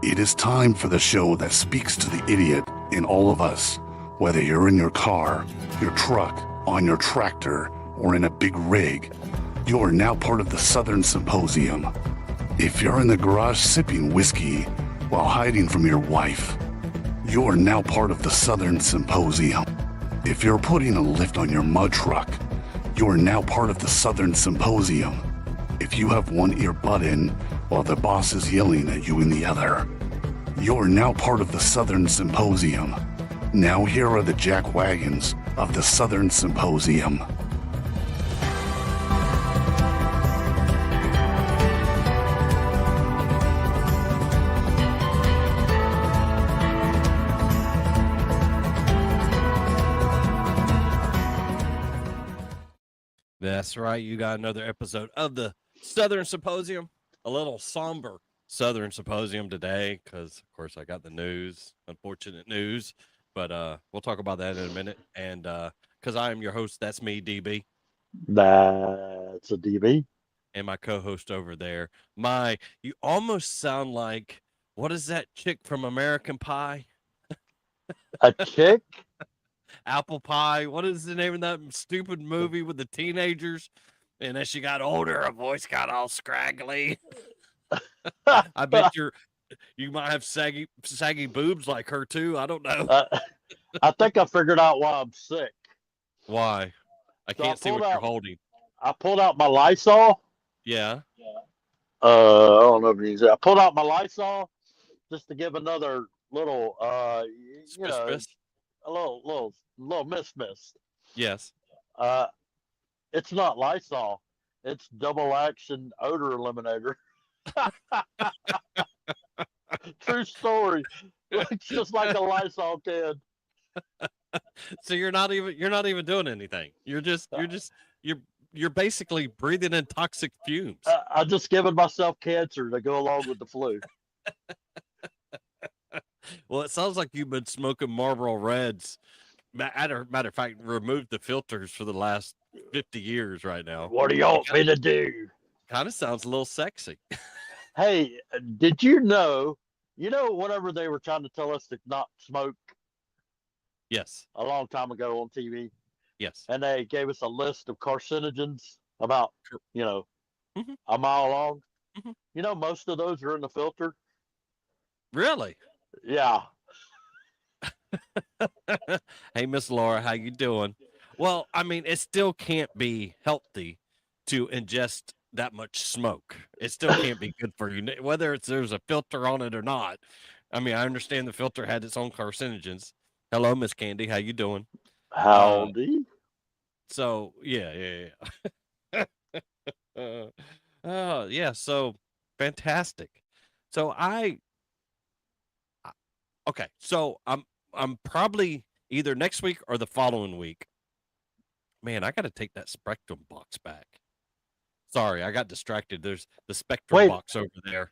It is time for the show that speaks to the idiot in all of us. Whether you're in your car, your truck, on your tractor, or in a big rig, you are now part of the Southern Symposium. If you're in the garage sipping whiskey while hiding from your wife, you are now part of the Southern Symposium. If you're putting a lift on your mud truck, you are now part of the Southern Symposium. If you have one earbud in while the boss is yelling at you in the other, you are now part of the Southern Symposium. Now here are the jack wagons of the Southern Symposium. That's right. You got another episode of the Southern Symposium. A little somber Southern Symposium today because, of course, I got the news, unfortunate news. But we'll talk about that in a minute. And because I am your host, that's me, DB. That's a DB. And my co-host over there. You almost sound like, what is that chick from American Pie? A chick? Apple Pie. What is the name of that stupid movie with the teenagers? And as she got older, her voice got all scraggly. I bet you might have saggy boobs like her too. I don't know. I think I figured out why I'm sick. Why? I can't see what you're holding. I pulled out my Lysol. Yeah. I don't know if you say. I pulled out my Lysol just to give another little, you know, a little miss. Yes. It's not Lysol. It's double action odor eliminator. True story. Looks just like a Lysol can. So you're not even doing anything. You're basically breathing in toxic fumes. I'm just giving myself cancer to go along with the flu. Well, it sounds like you've been smoking Marlboro Reds. Matter of fact, removed the filters for the last 50 years right now. What do you want me to do? Kind of sounds a little sexy. Hey, did you know, whenever they were trying to tell us to not smoke? Yes. A long time ago on TV. Yes. And they gave us a list of carcinogens about, a mile long. Mm-hmm. Most of those are in the filter. Really? Yeah. Hey, Miss Laura, how you doing? Well, I mean, it still can't be healthy to ingest that much smoke. It still can't be good for you, whether there's a filter on it or not. I mean, I understand the filter had its own carcinogens. Hello, Miss Candy, how you doing? Howdy. So yeah. Yeah. So fantastic. So okay. So I'm probably either next week or the following week. Man, I got to take that Spectrum box back. Sorry, I got distracted. There's the Spectrum box over there.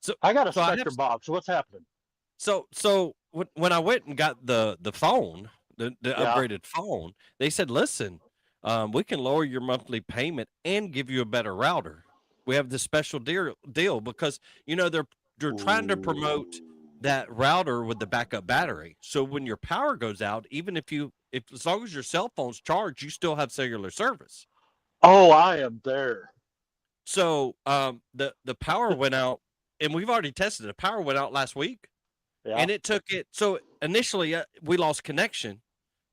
So I got a Spectrum box. What's happening? So when I went and got the phone, the upgraded phone, they said, listen, we can lower your monthly payment and give you a better router. We have this special deal because they're trying to promote that router with the backup battery. So when your power goes out, even if as long as your cell phone's charged, you still have cellular service. Oh, I am there. So the power went out, and we've already tested it. The power went out last week, and it took it. So initially we lost connection,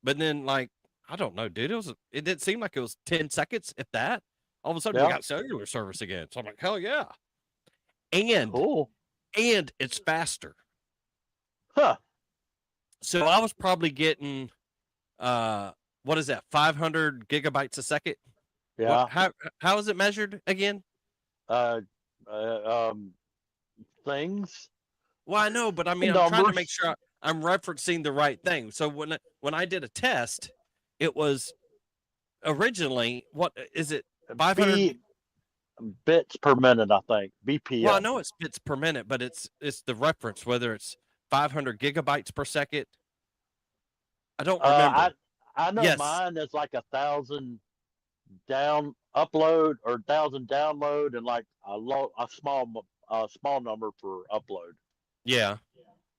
but then I don't know, dude. It didn't seem like it was 10 seconds, if that. All of a sudden we got cellular service again. So I'm like, hell yeah. And cool. And it's faster. Huh. So I was probably getting what is that, 500 gigabytes a second? Yeah. How is it measured again? Things. Well, I know, but I mean, I'm trying to make sure I'm referencing the right thing. So when I did a test, it was originally, what is it? 500 bits per minute, I think. BPM. Well, I know it's bits per minute, but it's the reference, whether it's 500 gigabytes per second. I don't remember. I know mine is like 1,000 upload or 1,000 download and like a small number for upload. Yeah.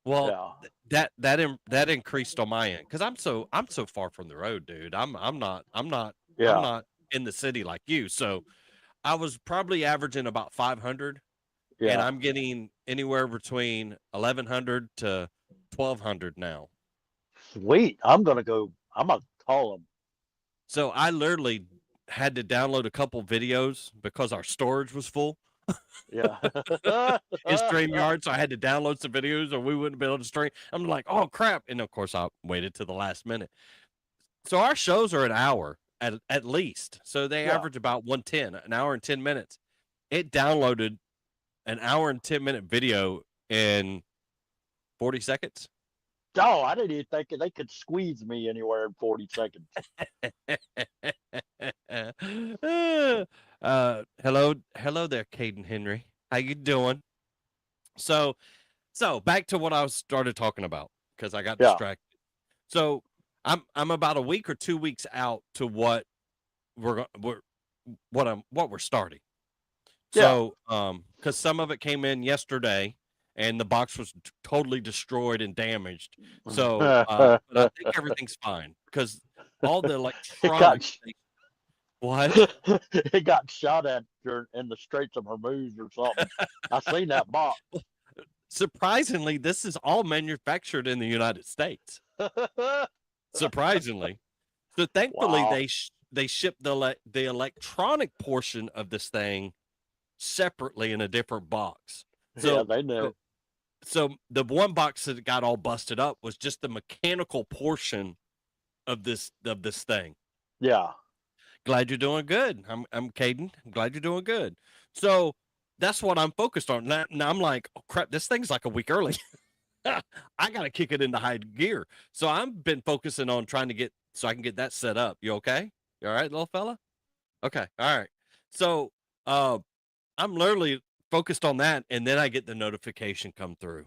Well, Yeah. that increased on my end because I'm so far from the road, dude. I'm not Yeah. in the city like you. So I was probably averaging about 500, and Yeah. I'm getting anywhere between 1100 to 1200 now. Sweet. I'm gonna call them. So I literally had to download a couple videos because our storage was full Yeah. in StreamYard. So I had to download some videos or we wouldn't be able to stream. I'm like, oh crap. And of course I waited to the last minute. So our shows are an hour at least. So they Yeah. average about 110, an hour and 10 minutes. It downloaded an hour and 10-minute video in 40 seconds. Oh, I didn't even think they could squeeze me anywhere in 40 seconds. Hello there, Caden Henry. How you doing? So back to what I started talking about because I got Yeah. distracted. So I'm about a week or 2 weeks out to what we're starting. So because some of it came in yesterday and the box was totally destroyed and damaged. So but I think everything's fine because all the electronics. What? It got shot at in the Straits of Hormuz or something. I seen that box. Surprisingly, this is all manufactured in the United States. Surprisingly. So thankfully Wow. they shipped the electronic portion of this thing separately in a different box. So Yeah, they know. So the one box that got all busted up was just the mechanical portion of this thing. Yeah. Glad you're doing good. I'm Caden. I'm glad you're doing good. So that's what I'm focused on. Now I'm like, oh crap, this thing's like a week early. I gotta kick it into high gear. So I've been focusing on trying to get so I can get that set up. You okay? You all right, little fella? Okay. All right. So I'm literally focused on that, and then I get the notification come through.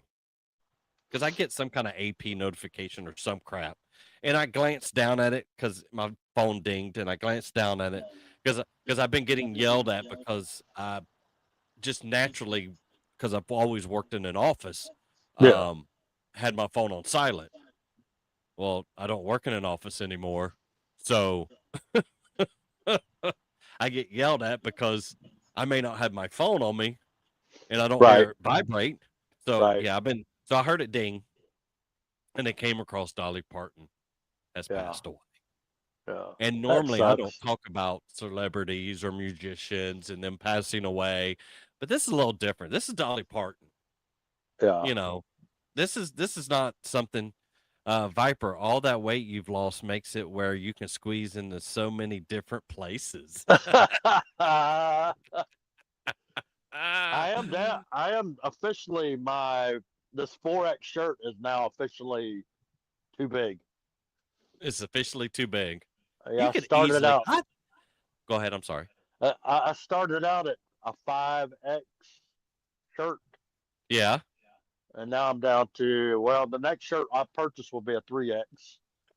Because I get some kind of AP notification or some crap. And I glanced down at it because my phone dinged, and I glanced down at it because I've been getting yelled at because I just naturally, because I've always worked in an office, had my phone on silent. Well, I don't work in an office anymore. So I get yelled at because I may not have my phone on me and I don't hear it vibrate. So yeah, so I heard it ding and it came across Dolly Parton has passed away. Yeah. And normally I don't talk about celebrities or musicians and them passing away, but this is a little different. This is Dolly Parton. Yeah. You know, this is not something Viper, all that weight you've lost makes it where you can squeeze into so many different places. I am officially this 4X shirt is now officially too big. It's officially too big. Yeah, I started out. Go ahead. I'm sorry. I started out at a 5X shirt. Yeah. And now I'm down to, the next shirt I purchase will be a 3X.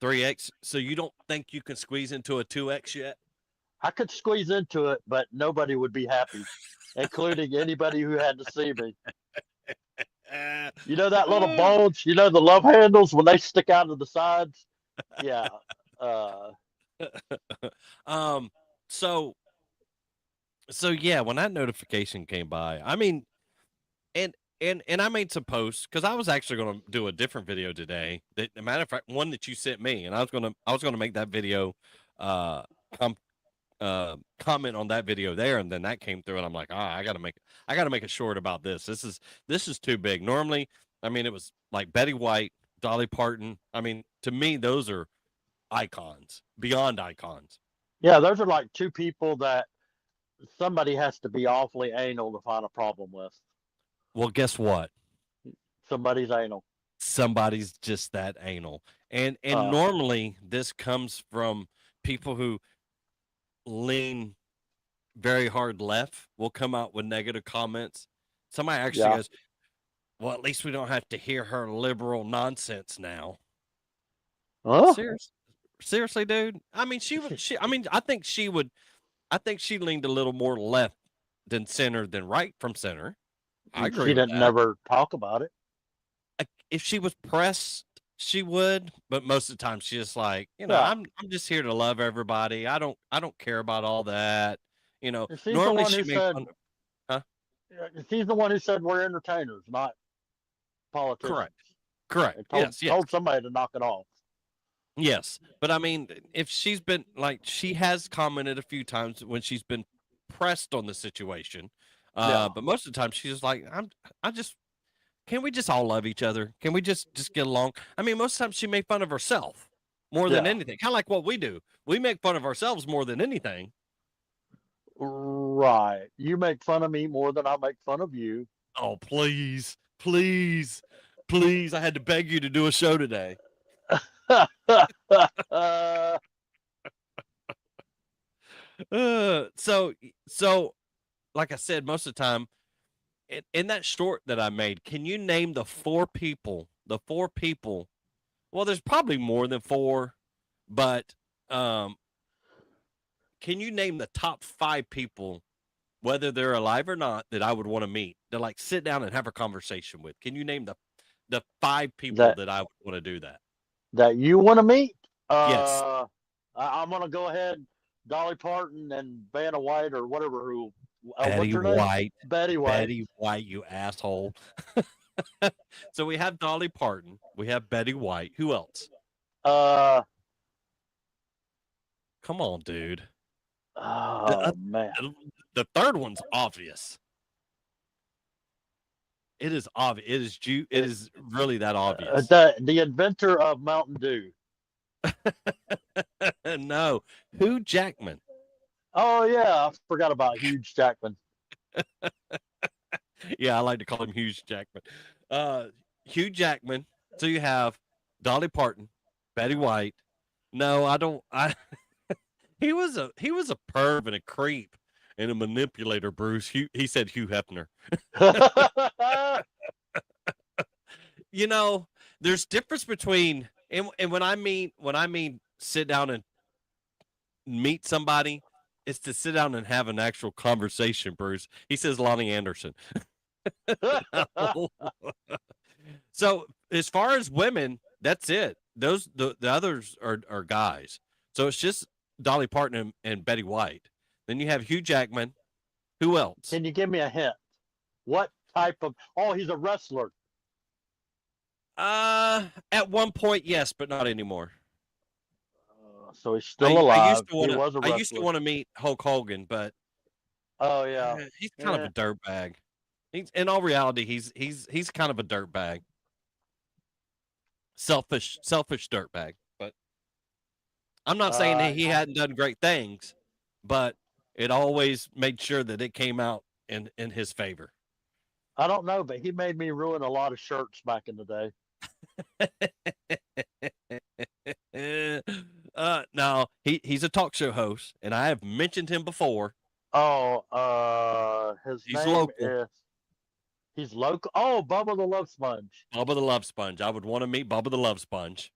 3X. So you don't think you can squeeze into a 2X yet? I could squeeze into it, but nobody would be happy, including anybody who had to see me. You know that little bulge? You know the love handles when they stick out of the sides? Yeah. So yeah, when that notification came by, I mean, and I made some posts because I was actually going to do a different video today. That, a matter of fact, one that you sent me, and I was gonna make that video, comment on that video there, and then that came through, and I'm like, I gotta make a short about this. This is too big. Normally, I mean, it was like Betty White, Dolly Parton. I mean, to me, those are icons, beyond icons. Yeah, those are like two people that somebody has to be awfully anal to find a problem with. Well, guess what? Somebody's anal. Somebody's just that anal. And normally this comes from people who lean very hard left will come out with negative comments. Somebody actually goes, well, at least we don't have to hear her liberal nonsense now. Huh? Seriously, dude. I mean, I think she leaned a little more left than center than right from center. I agree She with didn't that. never talk about it. If she was pressed, she would, but most of the time she's just like, Yeah. I'm just here to love everybody. I don't care about all that. And she's the Normally one she who made said fun of, huh? she's the one who said we're entertainers, not politicians. Correct. Correct. And Yes, yes. told somebody to knock it off. Yes. But I mean, if she's been like she has commented a few times when she's been pressed on the situation. Yeah. But most of the time she's just like, I just can we just all love each other? Can we just get along? I mean, most of the time she made fun of herself more than Yeah. anything. Kind of like what we do. We make fun of ourselves more than anything. Right. You make fun of me more than I make fun of you. Oh, please, please, please. I had to beg you to do a show today. So like I said, most of the time in that short that I made, can you name the four people? The four people. Well, there's probably more than four, but can you name the top 5 people, whether they're alive or not, that I would want to meet, to like sit down and have a conversation with? Can you name the 5 people that that I would want to do that? that you want to meet? Yes. I'm gonna go ahead, Dolly Parton and Vanna White or whatever. Who? What's Betty her name? White. Betty White. Betty White, you asshole. So we have Dolly Parton. We have Betty White. Who else? Uh. Come on, dude. Oh man. The third one's obvious. It is obvious. It is really that obvious. The inventor of Mountain Dew. No, Hugh Jackman. Oh yeah, I forgot about Hugh Jackman. Yeah, I like to call him Hugh Jackman. Hugh Jackman. So you have Dolly Parton, Betty White. No, I don't. He was a perv and a creep and a manipulator. Bruce. He said Hugh Hefner. There's difference between and when I mean sit down and meet somebody, it's to sit down and have an actual conversation, Bruce. He says Lonnie Anderson. So as far as women, that's it. Those the others are guys. So it's just Dolly Parton and Betty White. Then you have Hugh Jackman. Who else? Can you give me a hint? What type of? Oh, he's a wrestler. At one point, yes, but not anymore. So he's still alive. I used to want to meet Hulk Hogan, but oh yeah, he's kind of a dirtbag. In all reality, he's kind of a dirtbag. Selfish dirtbag. But I'm not saying that he hadn't done great things, but it always made sure that it came out in his favor. I don't know, but he made me ruin a lot of shirts back in the day. No, he's a talk show host, and I have mentioned him before. Oh, he's local. He's local. Oh, Bubba the Love Sponge. Bubba the Love Sponge. I would want to meet Bubba the Love Sponge.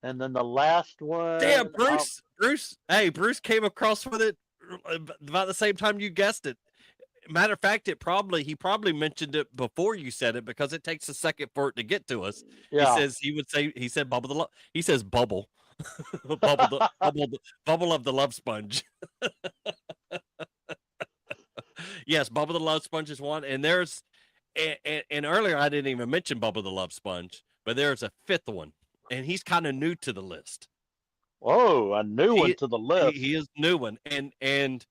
And then the last one. Damn, Bruce. Hey, Bruce came across with it about the same time you guessed it. Matter of fact, he probably mentioned it before you said it because it takes a second for it to get to us. Yeah. He said Bubble the he says Bubble. Bubble of the Love Sponge. Yes, Bubble the Love Sponge is one, and there's and earlier I didn't even mention Bubble the Love Sponge, but there's a 5th one, and he's kind of new to the list. Oh, a new one to the list. He is new one, and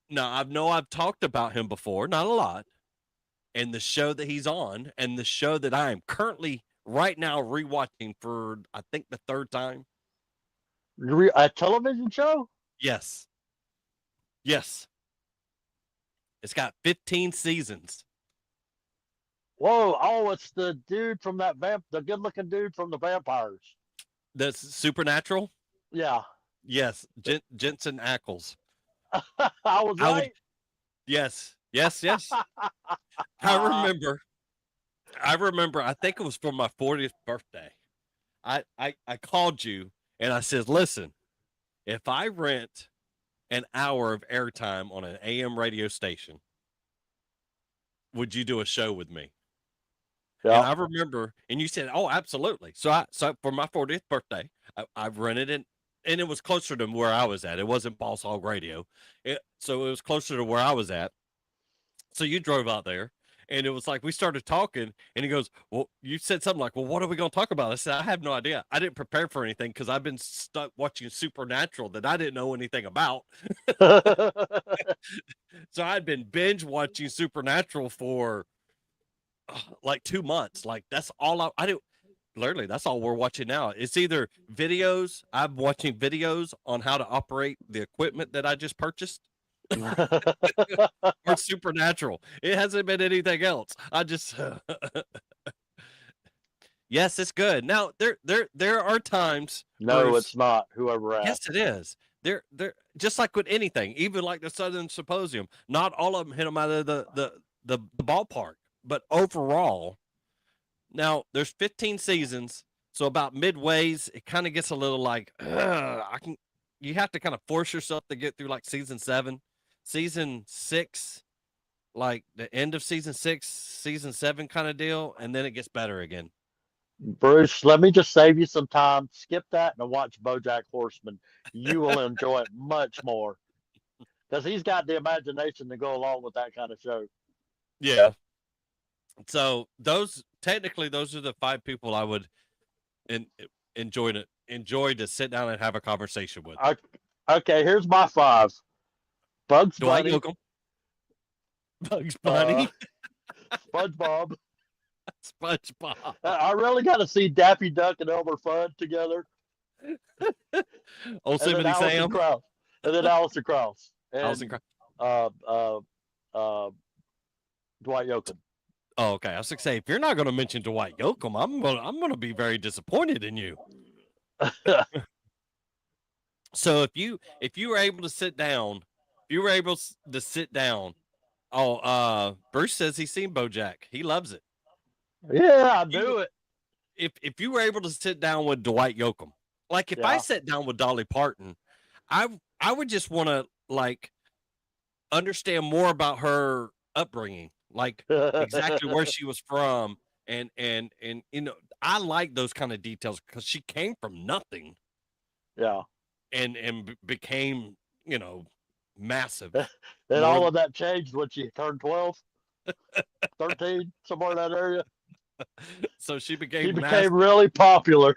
now I've talked about him before, not a lot, and the show that he's on, and the show that I am currently right now rewatching for I think the 3rd time. A television show? Yes. It's got 15 seasons. Whoa! Oh, it's the dude from the good-looking dude from the Vampires. That's Supernatural. Yeah. Yes, Jensen Ackles. I was right. Yes. I remember. I think it was for my 40th birthday. I called you and I said, "Listen, if I rent an hour of airtime on an AM radio station, would you do a show with me? And Yeah. I remember, and you said, "Oh, absolutely." So for my 40th birthday, I rented it, and it was closer to where I was at. It wasn't Boss Hog Radio, so it was closer to where I was at. So you drove out there, and it was like we started talking, and he goes, "Well, you said something like, well, what are we going to talk about?" I said, "I have no idea. I didn't prepare for anything because I've been stuck watching Supernatural that I didn't know anything about." So I'd been binge watching Supernatural for like 2 months. Like that's all I do. Literally, that's all we're watching now. It's either videos. I'm watching videos on how to operate the equipment that I just purchased, or Supernatural. It hasn't been anything else. I just yes, it's good. Now there are times, No, Bruce. it's not. Whoever Yes, asked. it is. They're just like with anything, even like the Southern Symposium. Not all of them hit them out of the ballpark, but overall, now there's 15 seasons, so about midways, it kind of gets a little like I can. You have to kind of force yourself to get through like season 7, season 6, like the end of season 6, season 7 kind of deal, and then it gets better again. Bruce, let me just save you some time. Skip that and watch BoJack Horseman. You will enjoy it much more because he's got the imagination to go along with that kind of show. Yeah. So those are the 5 people I would en- enjoy to sit down and have a conversation with. Okay, here's my 5. Bugs Dwight Bunny, Yoakam, Bugs uh, Bunny, SpongeBob. SpongeBob, I really got to see Daffy Duck and Elmer Fudd together, and then Yosemite Allison Sam, Krauss, and then Allison Krauss, Allison. and uh, uh, uh, Dwight Yoakam. Oh, okay. I was gonna say if you're not going to mention Dwight Yoakam, I'm gonna be very disappointed in you. So if you were able to sit down, if you were able to sit down, oh, Bruce says he's seen BoJack. He loves it. Yeah, I You do it. if you were able to sit down with Dwight Yoakam, like if I Yeah. sat down with Dolly Parton, I I would just want to like understand more about her upbringing, like exactly where she was from, and I like those kind of details because she came from nothing Yeah. and became massive. And More all of that changed when she turned 12, 13, somewhere in that area. so she She became became massive. really popular.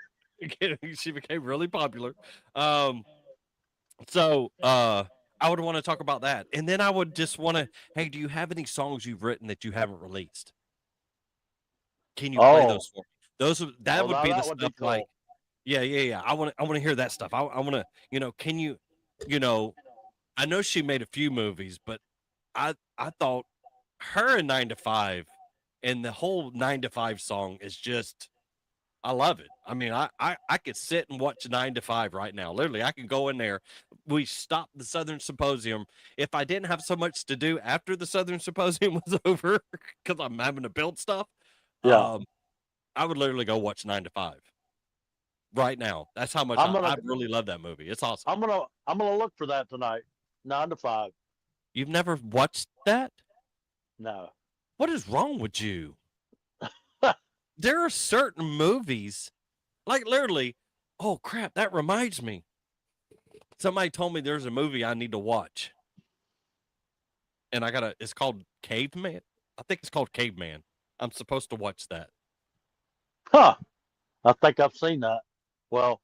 She became really popular. Um, so I would want to talk about that, and then I would just want to. Hey, do you have any songs you've written that you haven't released? Can you play Oh, those for me? That oh, would now be the that would be stuff like, cool. yeah. I want to hear that stuff. I want to, can you know, I know she made a few movies, but I thought her in 9 to 5 and the whole 9 to 5 song is just I love it. I mean, I could sit and watch 9 to 5 right now. Literally, I can go in there. We stopped the Southern Symposium. If I didn't have so much to do after the Southern Symposium was over, because I'm having to build stuff, Yeah. um, I would literally go watch 9 to 5 right now. That's how much I'm gonna I really love that movie. It's awesome. I'm gonna look for that tonight. 9 to 5. You've never watched that? No. What is wrong with you? There are certain movies, like literally, oh crap, that reminds me. Somebody told me there's a movie I need to watch. And it's called Caveman. I think it's called Caveman. I'm supposed to watch that Huh. I think I've seen that. Well,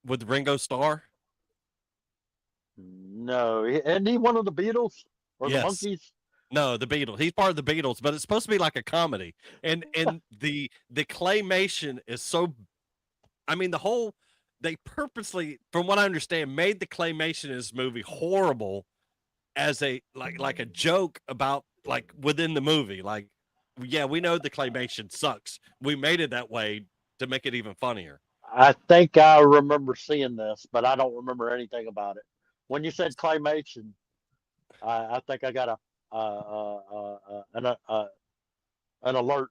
with Ringo Starr. no. Isn't he one of the Beatles or the Yes. Monkeys? No, the Beatles. He's part of the Beatles, but it's supposed to be like a comedy. And the claymation is so I mean they purposely, from what I understand, made the claymation in this movie horrible as a like a joke about like within the movie. Like, yeah, we know the claymation sucks. We made it that way to make it even funnier. I think I remember seeing this, but I don't remember anything about it. When you said claymation, I think I got an alert.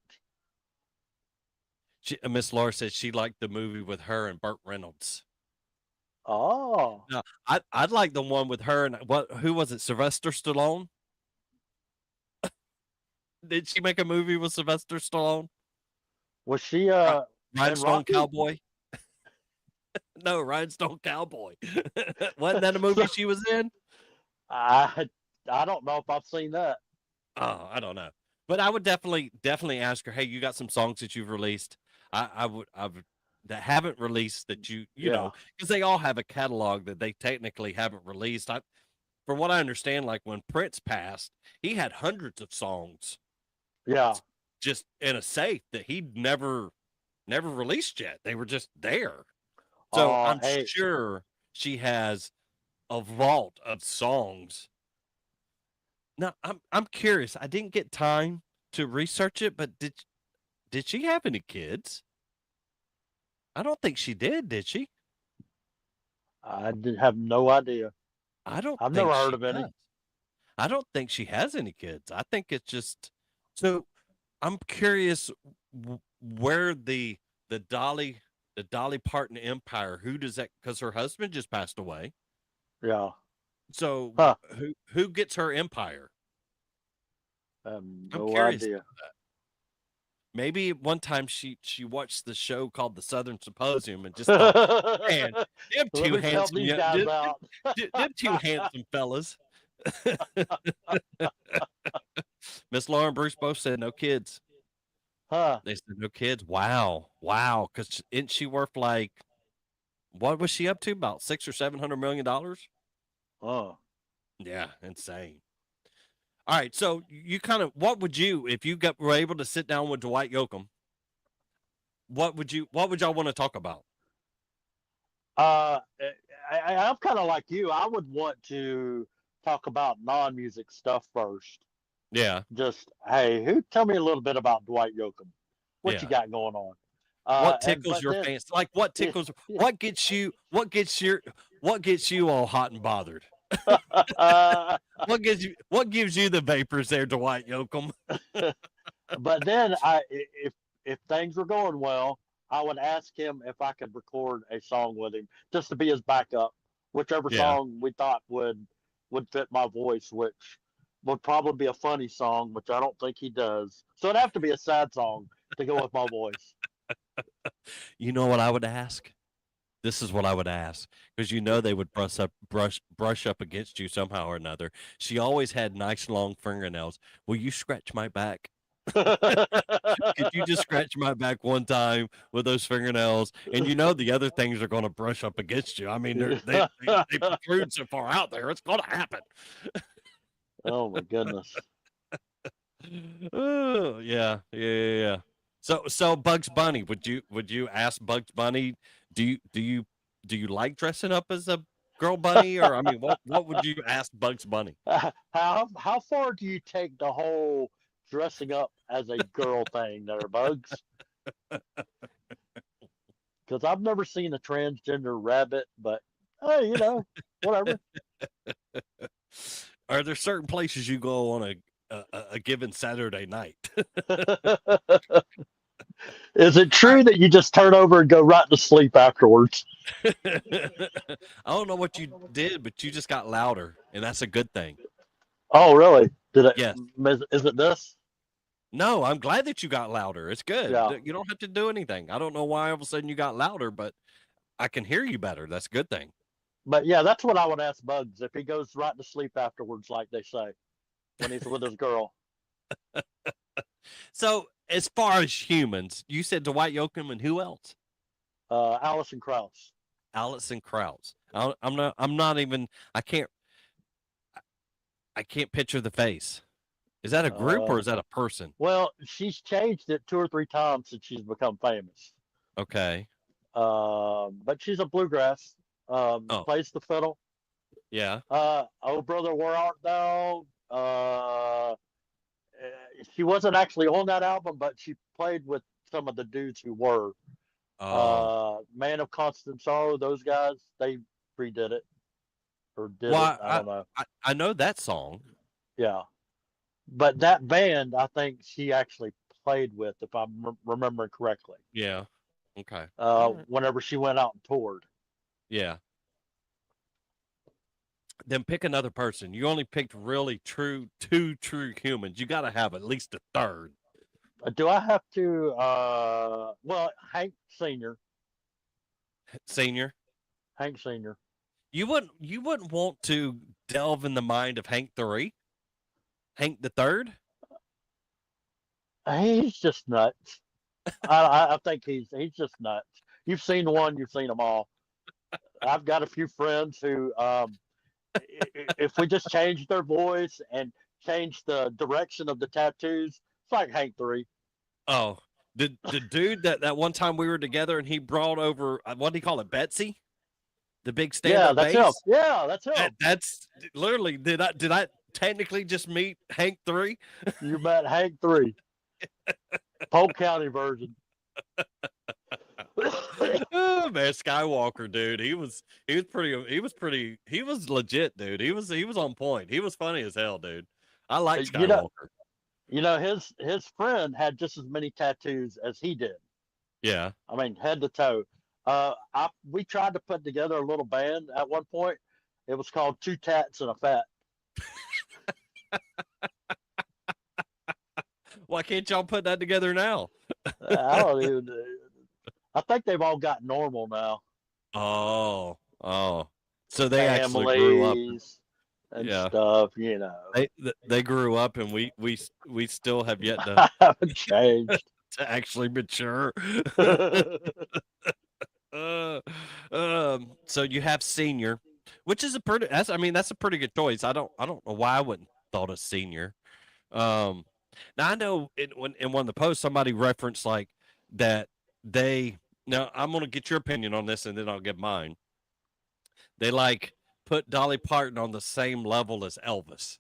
Miss Laura said she liked the movie with her and Burt Reynolds. Oh, No, I'd like the one with her and who was it? Sylvester Stallone. Did she make a movie with Sylvester Stallone? Was she Ri- in Rhinestone Rocky? Cowboy? No, Rhinestone Cowboy. Wasn't that a movie she was in? I I don't know if I've seen that. Oh, I don't know. But I would definitely ask her, hey, you got some songs that you've released? I would that haven't released that you Yeah, know, because they all have a catalog that they technically haven't released. From what I understand, like when Prince passed, he had hundreds of songs yeah. just in a safe that he'd never released yet. They were just there. So I'm Hey, sure she has a vault of songs. Now I'm curious. I didn't get time to research it, but did she have any kids? I don't think she did she? I did have no idea. I don't I've never think heard she of any. does. I don't think she has any kids. I think it's just so I'm curious where the Dolly the Dolly Parton empire, who does that, because her husband just passed away. Yeah. So Huh. who gets her empire? I have I'm no curious idea. about that. Maybe one time she watched the show called The Southern Symposium and just thought, man, them Let two me help handsome these guys out. them two handsome fellas. Miss Laura and Bruce both said no kids. Huh. They said no kids. Wow, wow. Because isn't she worth like what was she up to? About $600 or $700 million? Oh. Yeah, insane. All right, so you kind of what would you if you were able to sit down with Dwight Yoakam? What would y'all want to talk about? Uh, I'm kind of like you. I would want to talk about non-music stuff first. Yeah, Just, hey, tell me a little bit about Dwight Yoakam. What you yeah. got going on? What And tickles but your then, fancy? Like what yeah, tickles? What gets you all hot and bothered? yeah. What gives you the vapors there, Dwight Yoakam? But then if things were going well, I would ask him if I could record a song with him just to be his backup, whichever Yeah. song we thought would fit my voice, which would probably be a funny song, which I don't think he does. So it'd have to be a sad song to go with my voice. You know what I would ask? This is what I would ask because you know they would brush up against you somehow or another. She always had nice long fingernails. Will you scratch my back? Could you just scratch my back one time with those fingernails? And you know the other things are going to brush up against you. I mean, they protrude so far out there. It's going to happen. Oh my goodness. Oh yeah. So Bugs Bunny, would you ask Bugs Bunny? Do you like dressing up as a girl bunny, or I mean, what would you ask Bugs Bunny? How far do you take the whole dressing up as a girl thing there, Bugs? Because I've never seen a transgender rabbit, but hey, whatever. Are there certain places you go on a given Saturday night? Is it All right. true that you just turn over and go right to sleep afterwards? I don't know what you did, but you just got louder, and that's a good thing. Oh, really? Did it? Yes. Is it this? No, I'm glad that you got louder. It's good. Yeah. You don't have to do anything. I don't know why all of a sudden you got louder, but I can hear you better. That's a good thing. But yeah, that's what I would ask Bugs if he goes right to sleep afterwards, like they say, when he's with his girl. So, as far as humans, you said Dwight Yoakam and who else? Allison Krauss. Allison Krauss. I'm not. I'm not even. I can't. I can't picture the face. Is that a group or Uh, is that a person? well, she's changed it 2 or 3 times since she's become famous. Okay. But she's a bluegrass. Oh, Plays the fiddle. yeah. Oh brother, where art thou? She wasn't actually on that album, but she played with some of the dudes who were. Oh, Man of Constant Sorrow, those guys, they redid it or did it. well, I don't know. I know that song. Yeah, but that band, I think she actually played with, if I'm remembering correctly. Yeah. Okay. All right. Whenever she went out and toured. Yeah. then pick another person. You only picked really two true humans. You got to have at least a third. Do I have to? Well, Hank Senior. Senior. Hank Senior. You wouldn't want to delve in the mind of Hank 3? Hank the third? He's just nuts. I think he's just nuts. You've seen one, you've seen them all. I've got a few friends who, if we just change their voice and change the direction of the tattoos, it's like Hank 3. Oh, the dude that one time we were together and he brought over what do you call it, Betsy? The big stand Yeah, up that's him. bass? Yeah, that's him. That's literally did I technically just meet Hank 3? You met Hank 3. Polk County version. Oh man, Skywalker, dude. He was legit, dude. He was on point. He was funny as hell, dude. I like Skywalker. His friend had just as many tattoos as he did. Yeah. I mean, head to toe. We tried to put together a little band at one point. It was called Two Tats and a Fat. Why can't y'all put that together now? I don't even. I think they've all got normal now. Oh. So they actually grew up and stuff. They grew up, and we still have yet to haven't changed to actually mature. So you have Senior, which is that's a pretty good choice. I don't know why I wouldn't thought of Senior. Now I know in one of the posts somebody referenced like that now I'm gonna get your opinion on this and then I'll give mine. They like put Dolly Parton on the same level as Elvis.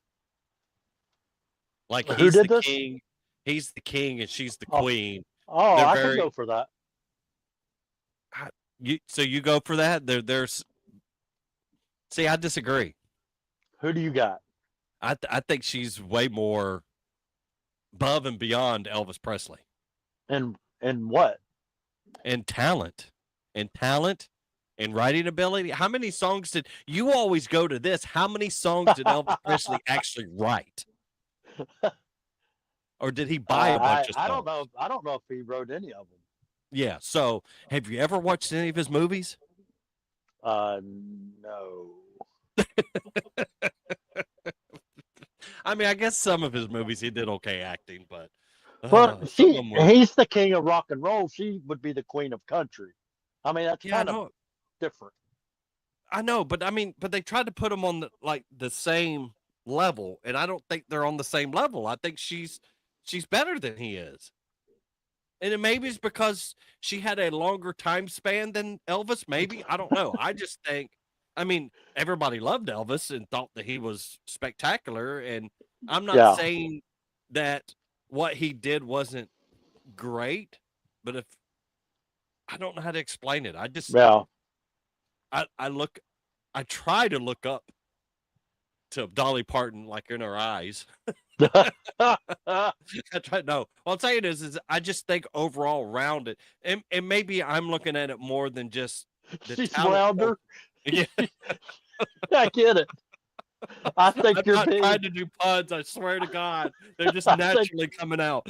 Like who did this? King, he's the king and she's the queen. Oh, I can go for that. You go for that? There's see, I disagree. Who do you got? I think she's way more above and beyond Elvis Presley. And what? And talent. And writing ability. How many songs did you always go to this? How many songs did Elvis Presley actually write? Or did he buy a bunch of songs? I don't know if he wrote any of them. Yeah. So have you ever watched any of his movies? No. I mean, I guess some of his movies he did okay acting, but he's the king of rock and roll. She would be the queen of country. I mean, that's kind of different. I know, but they tried to put him on the same level, and I don't think they're on the same level. I think she's better than he is. And it maybe it's because she had a longer time span than Elvis, maybe. I don't know. I just think, everybody loved Elvis and thought that he was spectacular. And I'm not saying that what he did wasn't great, but I don't know how to explain it. I just, I try to look up to Dolly Parton, like in her eyes. What I'm saying is I just think overall rounded, and maybe I'm looking at it more than just she's rounder. Yeah, I get it. I think I'm not trying to do puns. I swear to God, they're just naturally coming out.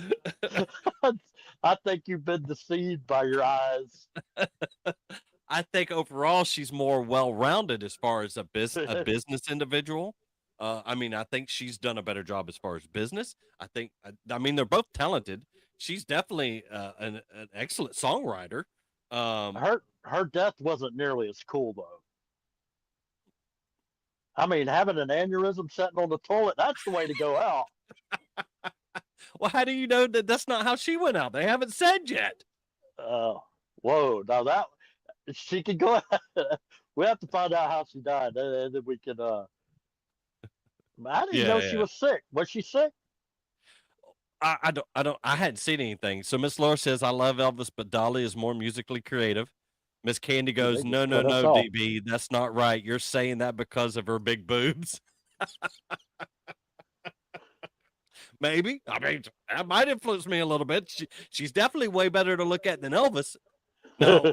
I think you've been deceived by your eyes. I think overall she's more well-rounded as far as a business individual. I think she's done a better job as far as business. They're both talented. She's definitely an excellent songwriter. Her death wasn't nearly as cool though. Having an aneurysm sitting on the toilet, that's the way to go out. Well, how do you know that that's not how she went out? They haven't said yet. Whoa. Now that she could go. We have to find out how she died, and then we can. I didn't know she was sick. Was she sick? I don't. I hadn't seen anything. So Miss Laura says, "I love Elvis, but Dolly is more musically creative." Miss Candy goes, "No, DB, that's not right. You're saying that because of her big boobs." Maybe. That might influence me a little bit. She's definitely way better to look at than Elvis. No,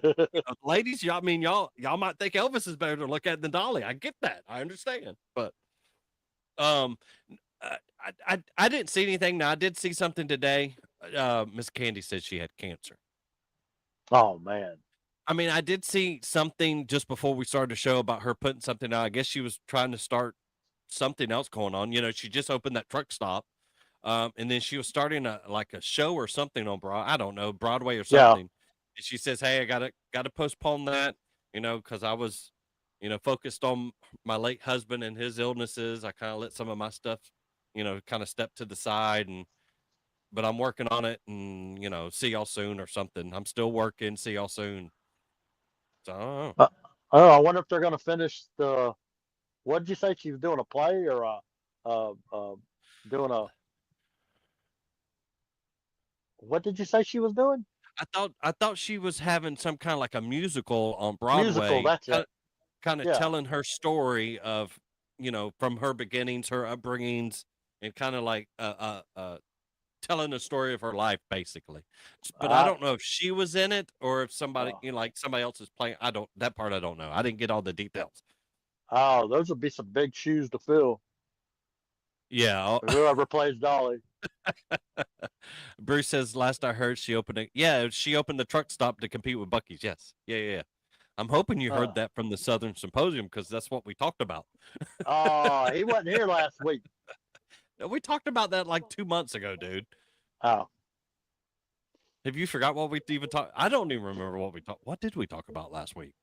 ladies, y'all, I mean, y'all might think Elvis is better to look at than Dolly. I get that. I understand, but um, I didn't see anything. Now I did see something today. Miss Candy said she had cancer. Oh man. I mean, I did see something just before we started the show about her putting something out. I guess she was trying to start something else going on. You know, she just opened that truck stop. And then she was starting a show or something on I don't know, Broadway or Yeah. something. And she says, "Hey, I gotta postpone that, you know, because I was, you know, focused on my late husband and his illnesses. I kind of let some of my stuff, you know, kind of step to the side, but I'm working on it, and you know, see y'all soon or something. I'm still working. See y'all soon." So I don't know. Oh, I wonder if they're gonna finish the. What did you say she was doing, a play or doing a? What did you say she was doing? I thought she was having some kind of like a musical on Musical. Broadway, That's it. kind of Yeah. telling her story of, you know, from her beginnings, her upbringings, and kind of like telling the story of her life, basically. But I don't know if she was in it or if somebody, you know, like somebody else is playing. That part I don't know. I didn't get all the details. Oh, those would be some big shoes to fill. Yeah. Whoever plays Dolly. Bruce says, last I heard, she opened the truck stop to compete with Buc-ee's. Yes. Yeah. I'm hoping you heard that from the Southern Symposium, because that's what we talked about. Oh, he wasn't here last week. We talked about that like 2 months ago, dude. Oh. Have you forgot what we even talked? I don't even remember what we talked. What did we talk about last week?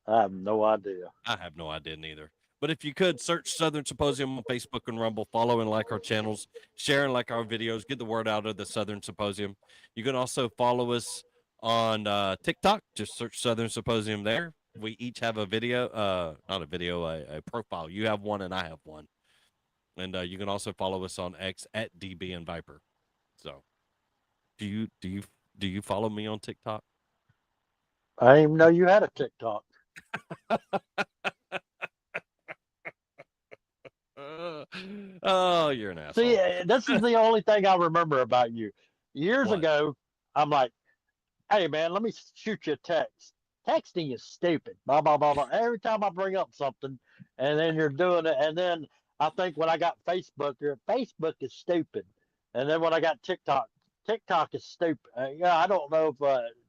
I have no idea. I have no idea neither. But if you could, search Southern Symposium on Facebook and Rumble, follow and like our channels, share and like our videos, get the word out of the Southern Symposium. You can also follow us on TikTok. Just search Southern Symposium there. We each have a video, not a video, a profile. You have one and I have one. And you can also follow us on X at DB and Viper. So, do you follow me on TikTok? I didn't even know you had a TikTok. Oh, you're an asshole. See, this is the only thing I remember about you. Years ago, I'm like, "Hey, man, let me shoot you a text. Texting is stupid." Blah blah blah blah. Every time I bring up something, and then you're doing it, and then I think when I got Facebook, Facebook is stupid, and then when I got TikTok, TikTok is stupid. Yeah, I don't know if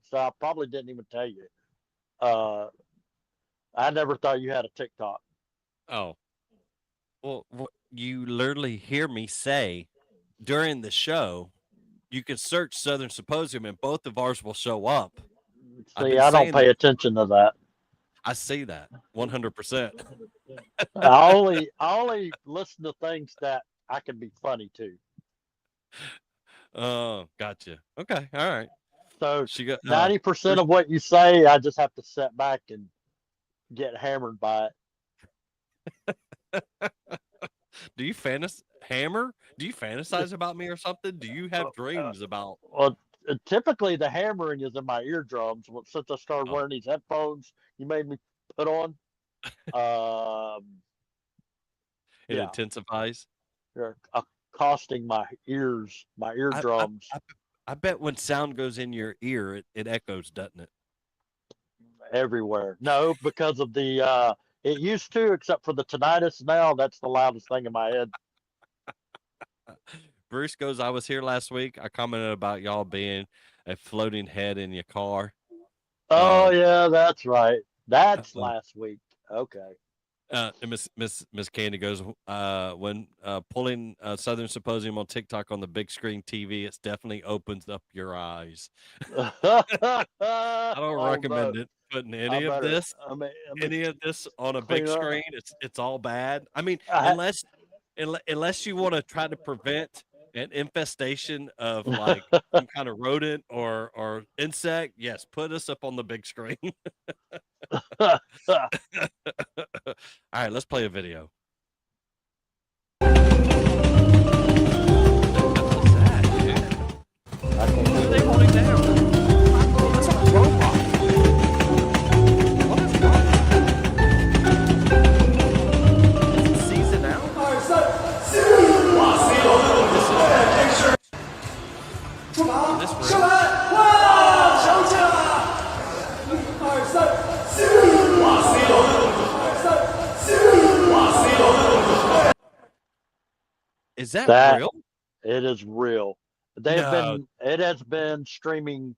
so. I probably didn't even tell you. I never thought you had a TikTok. Oh, well, you literally hear me say during the show, you can search Southern Symposium and both of ours will show up. See, I don't pay attention to that. I see that 100%. I only listen to things that I can be funny to. Oh, gotcha. Okay, all right. So 90% of what you say, I just have to sit back and get hammered by it. Do you fantasize about me or something? Do you have dreams about? Well, typically the hammering is in my eardrums. Since I started wearing these headphones you made me put on, it intensifies. You're accosting my eardrums. I bet when sound goes in your ear, it echoes, doesn't it? Everywhere. No, because of the it used to, except for the tinnitus. Now that's the loudest thing in my head. Bruce goes, I was here last week. I commented about y'all being a floating head in your car. Oh yeah, that's right. That's last week. Okay. And Miss Candy goes, when pulling Southern Symposium on TikTok on the big screen TV, it definitely opens up your eyes. I don't recommend it. Putting any of this on a big screen, it's all bad. I mean, unless you want to try to prevent an infestation of like some kind of rodent or insect, yes, put us up on the big screen. All right, let's play a video. What was that, dude? Who are they holding down? That's a robot. What is wrong? Is it season out? This room. Is that That real? it is real. No, It has been streaming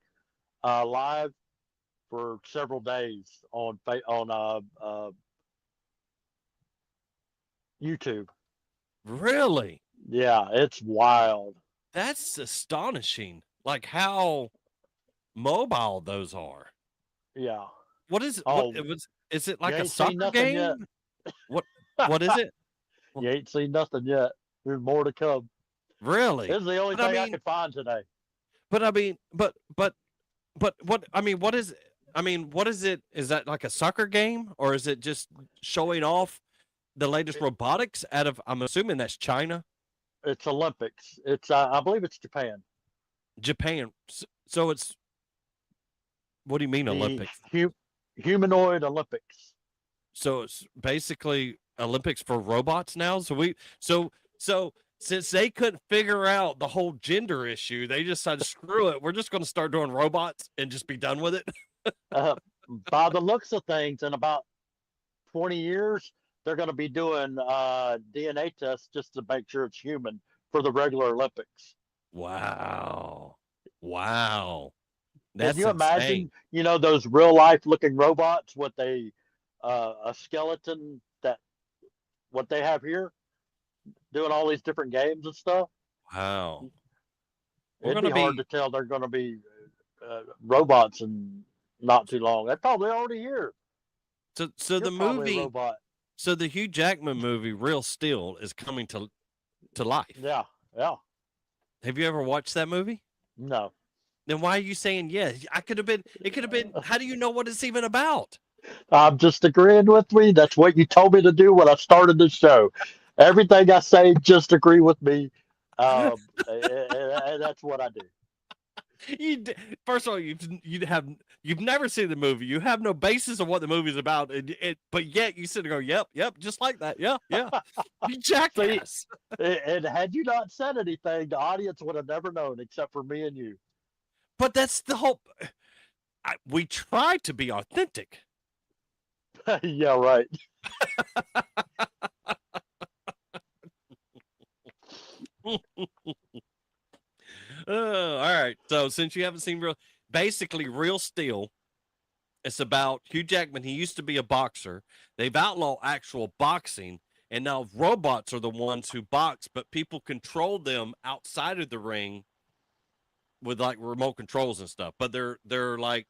live for several days on YouTube. really? Yeah, it's wild. That's astonishing. Like how mobile those are. Yeah. What is what Oh, it was? Is it you like a ain't seen soccer nothing yet. game? What what is it? You ain't seen nothing yet. There's more to come. Really? This is the only But I thing I mean, could find today. but I mean, but what I mean, what is I mean, what is it? Is that like a soccer game or is it just showing off the latest robotics out of I'm assuming that's China, It's Olympics. It's I believe it's Japan. Japan. So it's what do you mean The Olympics? humanoid Olympics. So it's basically Olympics for robots now. So since they couldn't figure out the whole gender issue, they just decided screw it. We're just going to start doing robots and just be done with it. Uh, by the looks of things, in about 20 years, they're going to be doing DNA tests just to make sure it's human for the regular Olympics. Wow. Wow. Can That's you insane. imagine, those real life looking robots with a skeleton that what they have here doing all these different games and stuff? Wow. We're It'd going to be hard be to tell they're going to be robots in not too long. They're probably already here. so You're the probably a movie robot. so the Hugh Jackman movie Real Steel is coming to life. Yeah, yeah. Have you ever watched that movie? No, Then why are you saying yes? It could have been how do you know what it's even about? I'm just agreeing with me. That's what you told me to do when I started the show. Everything I say, just agree with me. And that's what I do. First of all, you've never seen the movie. You have no basis of what the movie's about, but yet you sit and go, "Yep, just like that, yeah." You See, jackass. and had you not said anything, the audience would have never known, except for me and you. But that's the whole. We try to be authentic. Yeah, right. All right. So since you haven't seen basically Real Steel, it's about Hugh Jackman. He used to be a boxer. They've outlawed actual boxing, and now robots are the ones who box, but people control them outside of the ring with like remote controls and stuff. But they're like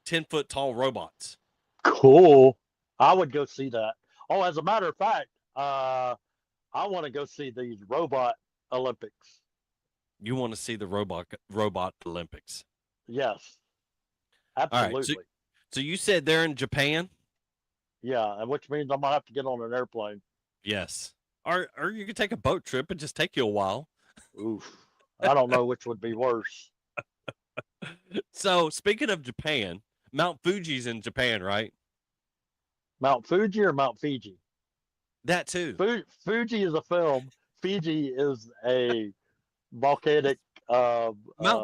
10-foot tall robots. Cool. I would go see that. Oh, as a matter of fact, I want to go see these robot Olympics. You want to see the robot Olympics? Yes, All right. absolutely. So you said they're in Japan? Yeah, and which means I'm gonna have to get on an airplane. Yes. Or you could take a boat trip and just take you a while. Oof. I don't know which would be worse. So speaking of Japan, Mount Fuji's in Japan, right? Mount Fuji or Mount Fiji? That too. Fuji is a film. Fiji is a volcanic Mount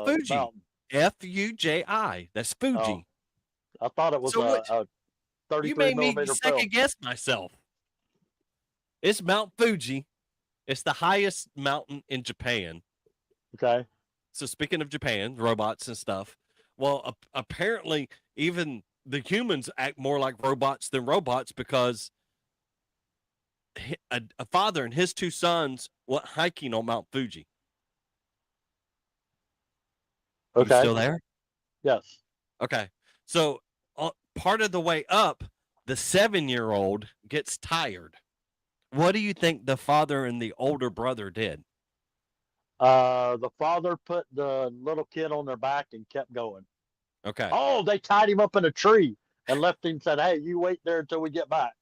Fuji. mountain. Fuji. That's Fuji. I thought it was So what? a You 33 made me millimeter film. second guess myself. It's Mount Fuji. It's the highest mountain in Japan. Okay. So speaking of Japan, robots and stuff, well, apparently even the humans act more like robots than robots because a father and his two sons went hiking on Mount Fuji. Okay. You still there? Yes. Okay. So part of the way up, the 7-year-old gets tired. What do you think the father and the older brother did? The father put the little kid on their back and kept going. Okay. Oh, they tied him up in a tree and left him and said, "Hey, you wait there until we get back."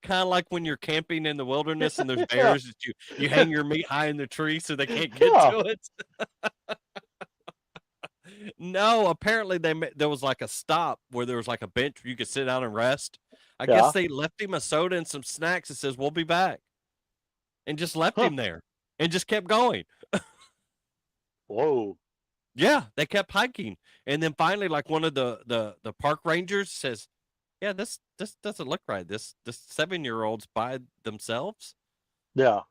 Kind of like when you're camping in the wilderness and there's bears that you hang your meat high in the tree so they can't get to it. No, apparently there was like a stop where there was like a bench where you could sit down and rest. I guess they left him a soda and some snacks and says, "We'll be back." And just left him there and just kept going. Whoa. Yeah, they kept hiking. And then finally, like one of the park rangers says, "Yeah, this doesn't look right. This 7-year-old's by themselves." Yeah.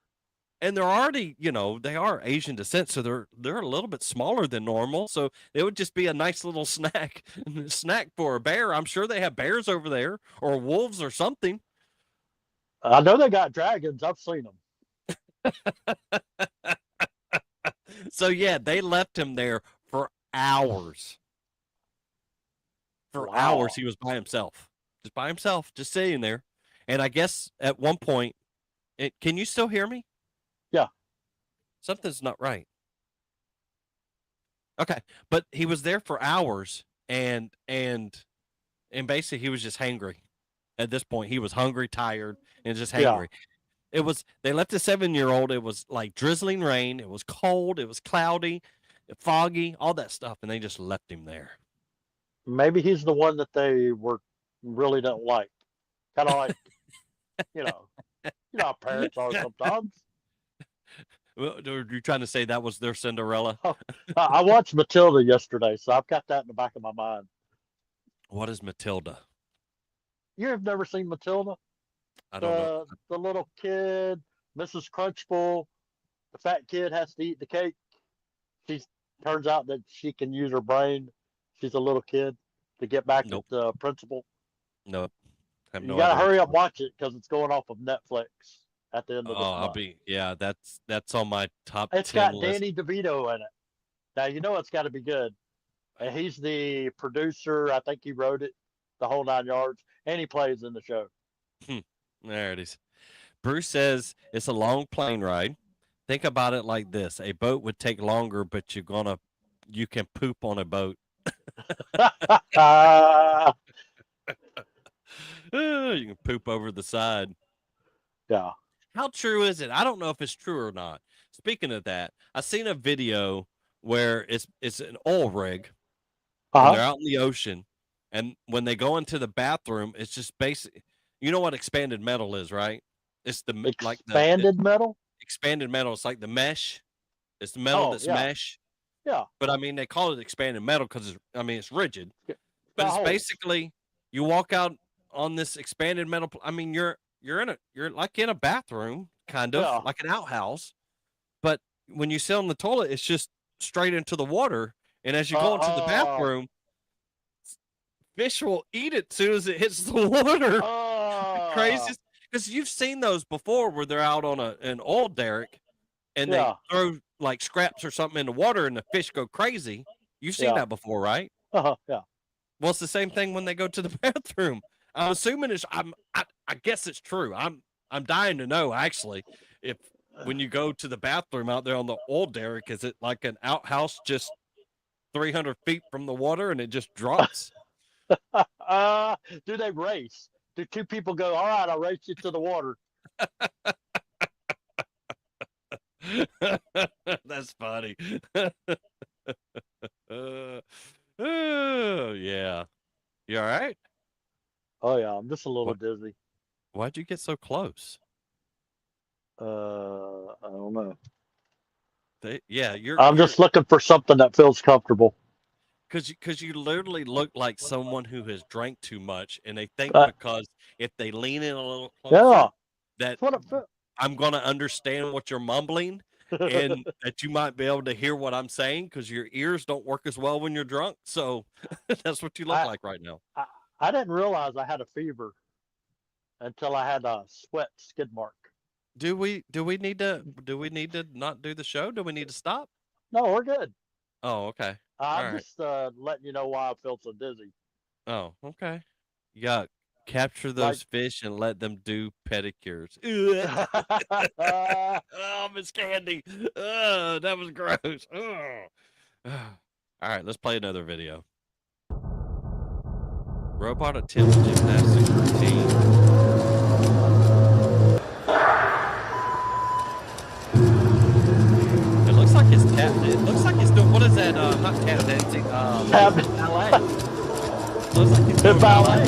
and they're already, they are Asian descent, so they're a little bit smaller than normal. So it would just be a nice little snack for a bear. I'm sure they have bears over there or wolves or something. I know they got dragons. I've seen them. So yeah, they left him there for hours. For Wow. hours, he was by himself, just sitting there. And I guess at one point, can you still hear me? Yeah. Something's not right. Okay, but he was there for hours, and basically he was just hangry. At this point, he was hungry, tired, and just hangry. Yeah. They left a 7-year-old. It was like drizzling rain. It was cold. It was cloudy, foggy, all that stuff, and they just left him there. Maybe he's the one that they really don't like. Kind of like, how parents are sometimes. Well, are you trying to say that was their Cinderella? Oh, I watched Matilda yesterday, so I've got that in the back of my mind. What is Matilda? You have never seen Matilda? I don't know. The little kid, Mrs. Crunchbull, the fat kid has to eat the cake. Turns out that she can use her brain. She's a little kid to get back at the principal. Nope. You gotta hurry up, watch it because it's going off of Netflix at the end of this month. That's on my top. It's 10 got list. Danny DeVito in it. Now you know it's got to be good. And he's the producer. I think he wrote it, the whole 9 yards, and he plays in the show. There it is. Bruce says it's a long plane ride. Think about it like this: a boat would take longer, but you can poop on a boat. You can poop over the side. Yeah. How true is it? I don't know if it's true or not. Speaking of that, I seen a video where it's an oil rig, and they're out in the ocean, and when they go into the bathroom, it's just basic. You know what expanded metal is, right? It's expanded metal. Expanded metal. It's like the mesh. It's the metal that's mesh. Yeah. But I mean, they call it expanded metal because it's rigid. But it's basically you walk out on this expanded metal. I mean, you're like in a bathroom, kind of like an outhouse. But when you sit on the toilet, it's just straight into the water. And as you go into the bathroom, fish will eat it as soon as it hits the water. Crazy. Because you've seen those before where they're out on an oil derrick and they throw like scraps or something in the water and the fish go crazy. You've seen that before, right? Yeah. Well, it's the same thing when they go to the bathroom. I'm assuming I guess it's true. I'm dying to know actually if when you go to the bathroom out there on the oil derrick, is it like an outhouse just 300 feet from the water and it just drops? Do they race? Do two people go, all right, I'll race you to the water? That's funny. Oh, yeah. You all right? Oh, yeah. I'm just a little dizzy. Why'd you get so close? I don't know. I'm just looking for something that feels comfortable. Because you literally look like someone who has drank too much, and they think because if they lean in a little closer, that I'm going to understand what you're mumbling, and that you might be able to hear what I'm saying because your ears don't work as well when you're drunk. So that's what you look like right now. I didn't realize I had a fever until I had a sweat skid mark. Do we need to not do the show? Do we need to stop? No, we're good. Oh, okay. I'm just letting you know why I feel so dizzy. Oh, okay. You got capture those fish and let them do pedicures. Oh, Miss Candy. Oh, that was gross. Oh. All right, let's play another video. Robot attempts gymnastics routine. It looks like it's doing, what is that? Not tap dancing. Ballet. Looks like it's doing ballet.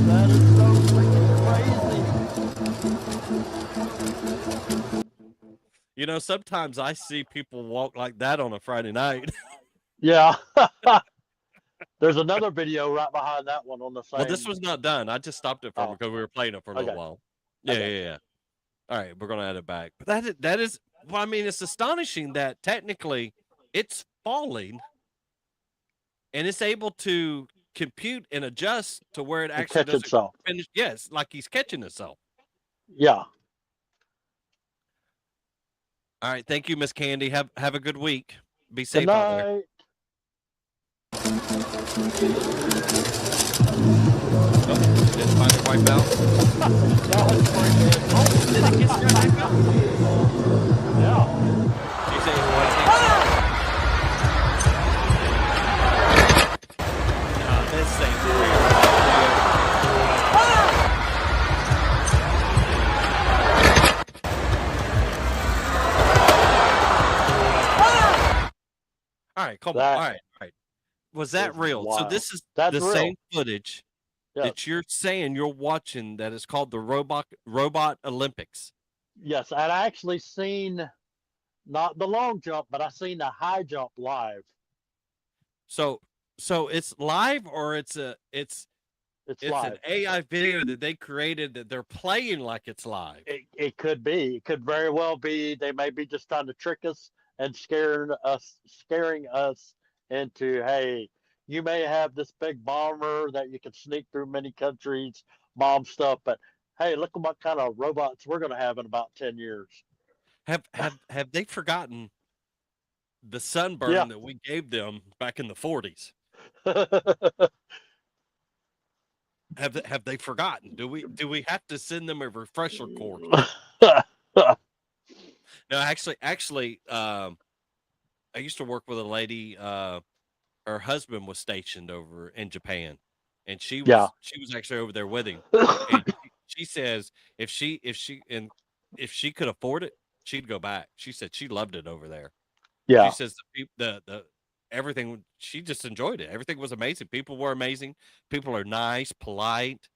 That is so freaking crazy. Sometimes I see people walk like that on a Friday night. Yeah. There's another video right behind that one on the same. Well, this was not done. I just stopped it Oh. because we were playing it for a little Okay. while. Yeah, Okay. yeah, yeah. All right, we're gonna add it back. But that is. Well, I mean, it's astonishing that technically it's falling, and it's able to compute and adjust to where it And actually catch doesn't itself. finish. Yes, like he's catching itself. Yeah. All right, thank you, Miss Candy. Have a good week. Be Good safe out there. night. Oh, did it finally wipe out? Oh, did it get right back up? Yeah. She said it's one thing. Nah, this ain't real. All right, come on. All right. Was that real? Wild. So this is That's the real. same footage Yes. that you're saying you're watching that is called the Robot Olympics. Yes, and I actually seen not the long jump, but I seen the high jump live. So it's live or it's It's an live. AI video that they created that they're playing like it's live. It could be. It could very well be. They may be just trying to trick us and scaring us into, hey, you may have this big bomber that you can sneak through many countries, bomb stuff, but hey, look at what kind of robots we're going to have in about 10 years. Have they forgotten the sunburn that we gave them back in the 40s? Have they forgotten? Do we have to send them a refresher course? No, actually, I used to work with a lady. Her husband was stationed over in Japan, and she was actually over there with him. And she says if she could afford it, she'd go back. She said she loved it over there. Yeah. She says the everything, she just enjoyed it. Everything was amazing. People were amazing. People are nice, polite,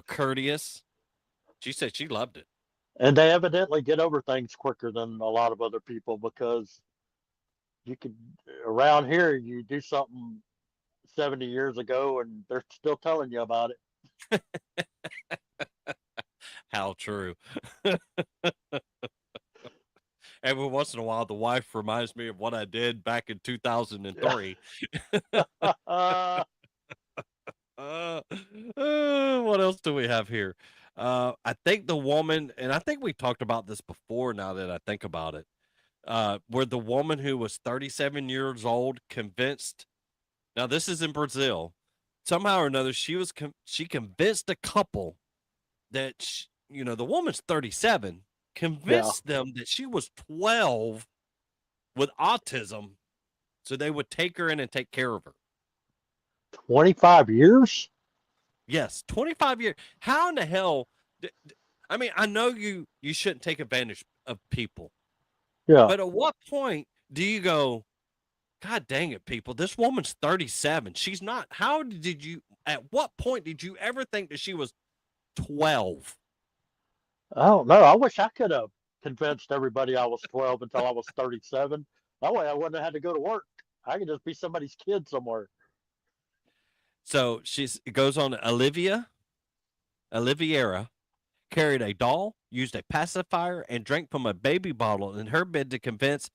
courteous. She said she loved it. And they evidently get over things quicker than a lot of other people, because you could, around here, you do something 70 years ago and they're still telling you about it. How true. Every once in a while, the wife reminds me of what I did back in 2003. What else do we have here? I think the woman, and I think we talked about this before now that I think about it, where the woman who was 37 years old convinced, now this is in Brazil, somehow or another, she convinced a couple that, the woman's 37, convinced them that she was 12 with autism, so they would take her in and take care of her. 25 years? Yes, 25 years. How in the hell? I mean, I know you shouldn't take advantage of people. Yeah. But at what point do you go, God dang it, people, this woman's 37. She's not. At what point did you ever think that she was 12? I don't know. I wish I could have convinced everybody I was 12 until I was 37. That way I wouldn't have had to go to work. I could just be somebody's kid somewhere. So it goes on. Oliviera carried a doll, used a pacifier, and drank from a baby bottle in her bed to convince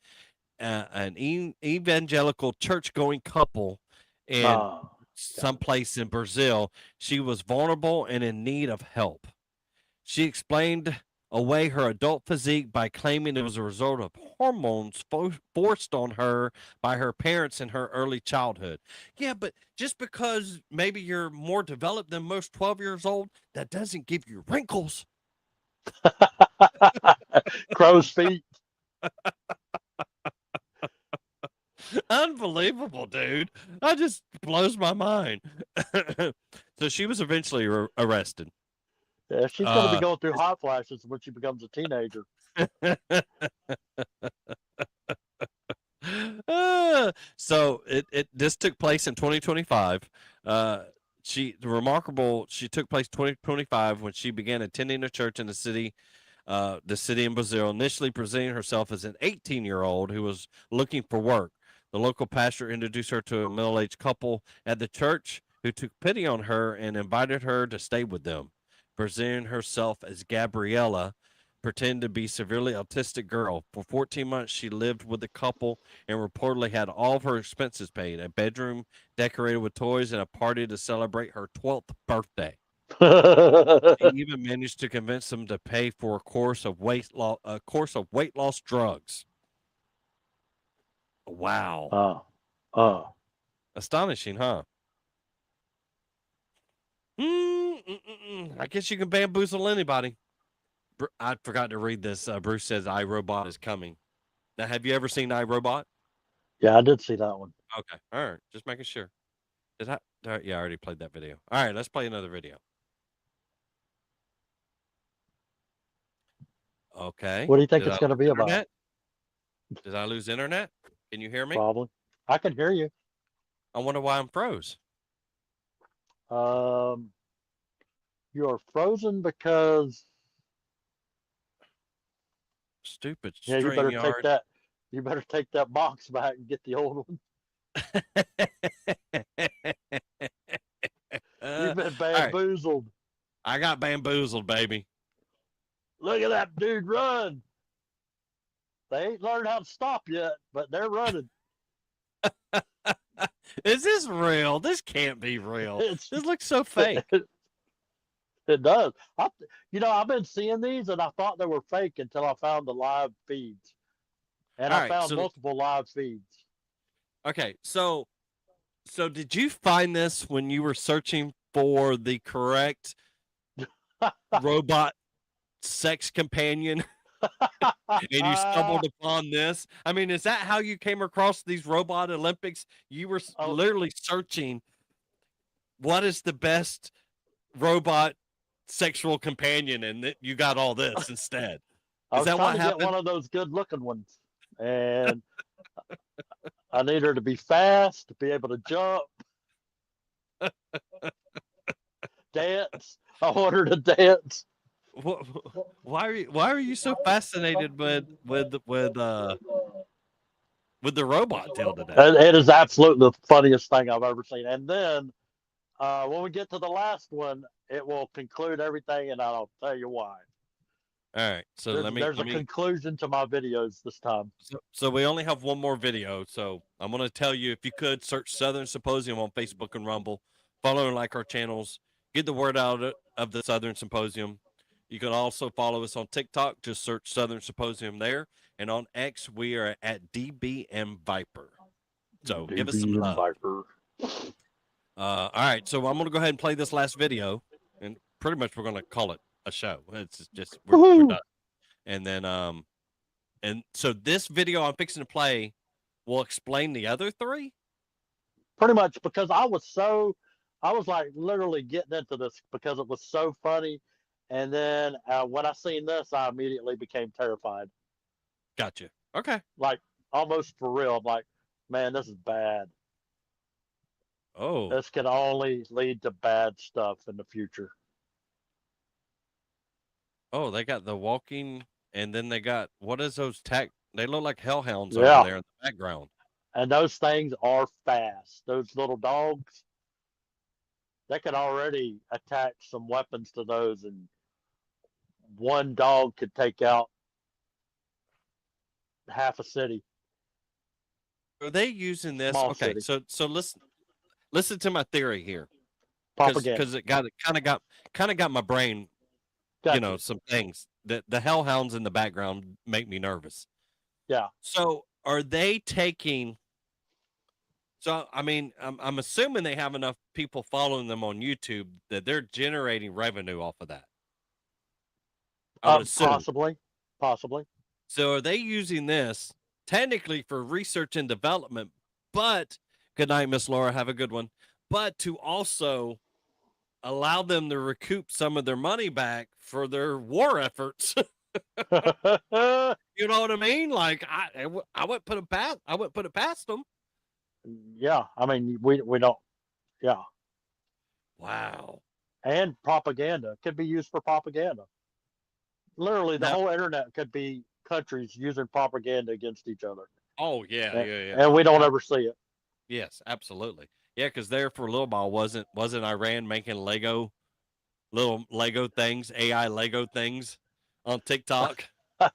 an evangelical church-going couple in someplace in Brazil she was vulnerable and in need of help. She explained away her adult physique by claiming it was a result of hormones forced on her by her parents in her early childhood. Yeah, but just because maybe you're more developed than most 12 years old, that doesn't give you wrinkles. Crow's feet. Unbelievable, dude. That just blows my mind. So she was eventually arrested. Yeah, she's going to be going through hot flashes when she becomes a teenager. So this took place in 2025. She took place 2025 when she began attending a church in the city in Brazil, initially presenting herself as an 18-year-old who was looking for work. The local pastor introduced her to a middle-aged couple at the church who took pity on her and invited her to stay with them. Presenting herself as Gabriella, pretending to be a severely autistic girl. For 14 months, she lived with the couple and reportedly had all of her expenses paid, a bedroom decorated with toys, and a party to celebrate her 12th birthday. She even managed to convince them to pay for a course of weight loss drugs. Wow. Astonishing, huh? I guess you can bamboozle anybody. I forgot to read this. Bruce says iRobot is coming. Now, have you ever seen iRobot? Yeah, I did see that one. Okay. All right. Just making sure. Yeah, I already played that video. All right. Let's play another video. Okay. What do you think it's going to be about? Did I lose internet? Can you hear me? Probably. I can hear you. I wonder why I'm froze. You're frozen because stupid yeah, you better take StreamYard. that. You better take that box back and get the old one. You've been bamboozled. Right. I got bamboozled, baby. Look at that dude run. They ain't learned how to stop yet, but they're running. Is this real? This can't be real. This looks so fake. It does. I've been seeing these, and I thought they were fake until I found the live feeds. And I found multiple live feeds. Okay, so did you find this when you were searching for the correct robot sex companion? And you stumbled upon this? I mean, is that how you came across these robot Olympics? You were literally searching what is the best robot sexual companion, and you got all this instead. Is that what happened? Get one of those good-looking ones, and I need her to be fast, to be able to jump, dance. I want her to dance. Why are you so fascinated with the robot deal today? It is absolutely the funniest thing I've ever seen. And then when we get to the last one, it will conclude everything, and I'll tell you why. All right, so there's a conclusion to my videos this time. So we only have one more video. So I'm going to tell you, if you could search Southern Symposium on Facebook and Rumble, follow and like our channels, get the word out of the Southern Symposium. You can also follow us on TikTok. Just search Southern Symposium there. And on X, we are at DBM Viper. So give us some love. Viper. All right. So I'm going to go ahead and play this last video. And pretty much we're going to call it a show. It's just, we're done. And then, and so this video I'm fixing to play will explain the other three? Pretty much, because I was like literally getting into this because it was so funny. And then when I seen this, I immediately became terrified. Gotcha. Okay. Like almost for real. I'm like, man, this is bad. Oh. This could only lead to bad stuff in the future. Oh, they got the walking, and then they got, what is those they look like hellhounds over there in the background. And those things are fast. Those little dogs, they could already attach some weapons to those, and one dog could take out half a city. Are they using this? Small okay, city. so listen to my theory here. Propaganda. Because it kind of got my brain, gotcha. Some things that the hellhounds in the background make me nervous. Yeah. So are they taking? So I mean, I'm assuming they have enough people following them on YouTube that they're generating revenue off of that. I would assume. Possibly. So are they using this technically for research and development? But good night, Miss Laura. Have a good one. But to also allow them to recoup some of their money back for their war efforts. You know what I mean? Like I wouldn't put it past them. Yeah, I mean we don't. Yeah. Wow. And propaganda could be used for propaganda. Literally, the whole internet could be countries using propaganda against each other. Oh yeah, and, yeah, yeah. and we don't ever see it. Yes, absolutely. Yeah, because there for a little while wasn't Iran making little Lego things, AI Lego things on TikTok? I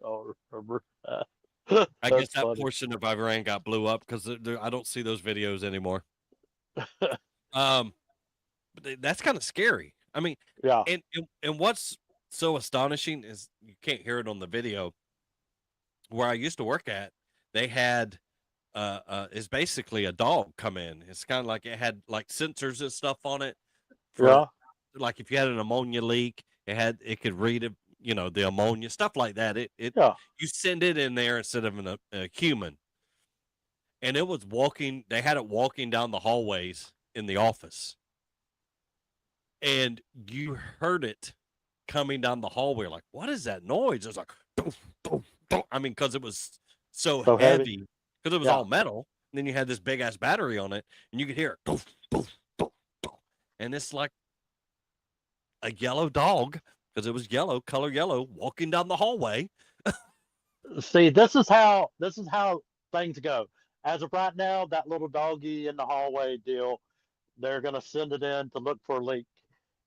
don't remember. I guess That's that funny. portion of Iran got blew up because I don't see those videos anymore. Um, but that's kind of scary. I mean, Yeah. and what's so astonishing is you can't hear it on the video. Where I used to work at, they had is basically a dog come in. It's kind of like it had like sensors and stuff on it for Yeah. like if you had an ammonia leak, it could read it, the ammonia stuff like that. It Yeah. you send it in there instead of a human, and it was walking. They had it walking down the hallways in the office, and you heard it coming down the hallway. Like, what is that noise? It was like, doof, doof, doof. I mean, because it was so So heavy. heavy, because it was Yeah. all metal. And then you had this big ass battery on it, and you could hear it, doof, doof, doof, doof. And it's like a yellow dog, because it was yellow, color yellow, walking down the hallway. See, this is how things go. As of right now, that little doggy in the hallway deal, they're gonna send it in to look for a leak.